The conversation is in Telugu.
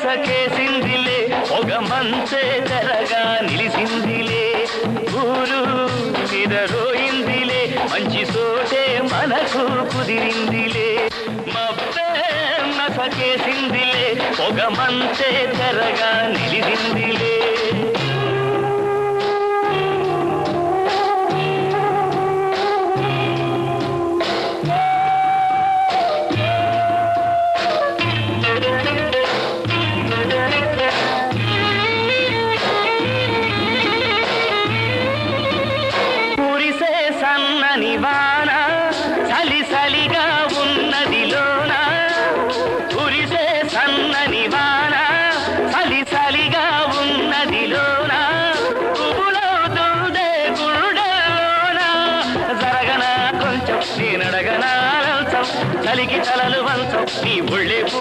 మసకేసిందిలే ఒక మంచే తెరగా నిలిసిందిలే ఊరు నిరరోయిందిలే మంచి చోటే మనకు కుదిరిందిలే మబ్బే మసకేసిందిలే ఒక మంచే తెరగా నిలిసిందిలే నివాన చలి చలిగా ఉన్నదిలోన కురిసే సన్న నివాన చలి చలిగా ఉన్నదిలోన పువ్వులవుతుందే గుండెలోన జరగనా కొంచెం నేనడగనా చలికి తలలు వంచం నీ ఒళ్ళే